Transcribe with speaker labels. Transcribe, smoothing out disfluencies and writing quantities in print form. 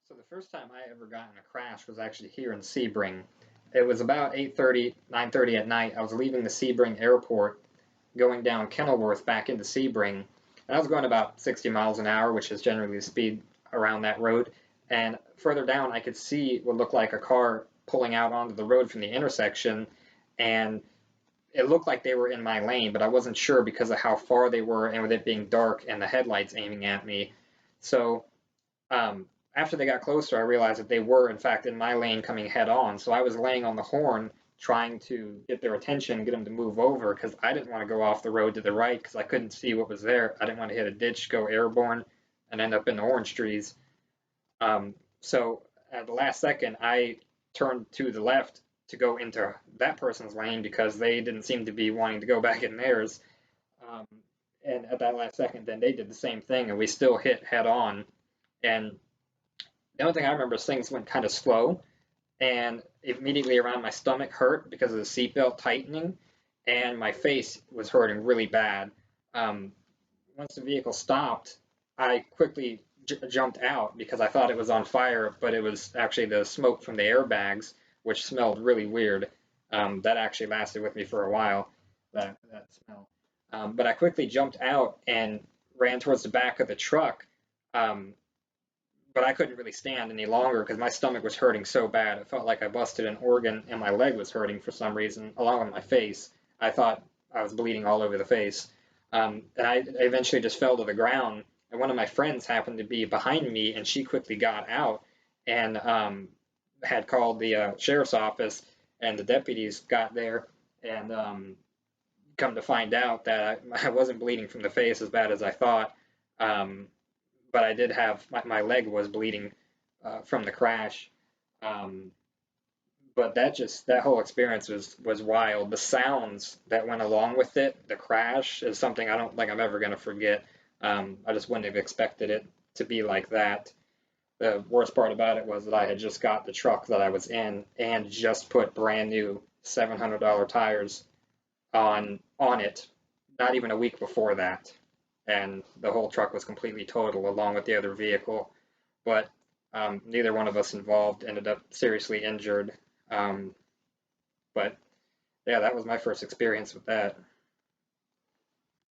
Speaker 1: So the first time I ever got in a crash was actually here in Sebring. It was about 8:30, 9:30 at night. I was leaving the Sebring airport, going down Kenilworth back into Sebring, and I was going about 60 miles an hour, which is generally the speed around that road. And further down, I could see what looked like a car pulling out onto the road from the intersection, and it looked like they were in my lane, but I wasn't sure because of how far they were and with it being dark and the headlights aiming at me. So um, after they got closer, I realized that they were, in fact, in my lane coming head on. So I was laying on the horn trying to get their attention, get them to move over because I didn't want to go off the road to the right because I couldn't see what was there. I didn't want to hit a ditch, go airborne, and end up in the orange trees. So at the last second, I turned to the left to go into that person's lane because they didn't seem to be wanting to go back in theirs. Um, and at that last second, then they did the same thing, and we still hit head on. And the only thing I remember is things went kind of slow, and immediately around my stomach hurt because of the seatbelt tightening, and my face was hurting really bad. Um, Once the vehicle stopped, I quickly jumped out because I thought it was on fire, but it was actually the smoke from the airbags, which smelled really weird. That actually lasted with me for a while, that smell. But I quickly jumped out and ran towards the back of the truck. Um, but I couldn't really stand any longer because my stomach was hurting so bad. It felt like I busted an organ and my leg was hurting for some reason, along with my face. I thought I was bleeding all over the face. And I eventually just fell to the ground. And one of my friends happened to be behind me, and she quickly got out and had called the sheriff's office, and the deputies got there and come to find out that I wasn't bleeding from the face as bad as I thought. Um, but I did have my leg was bleeding from the crash. Um, but that whole experience was wild. The sounds that went along with it, the crash, is something I don't think I'm ever going to forget. I just wouldn't have expected it to be like that. The worst part about it was that I had just got the truck that I was in and just put brand new $700 tires on it, not even a week before that, and the whole truck was completely totaled along with the other vehicle. But neither one of us involved ended up seriously injured. Um, but yeah, that was my first experience with that.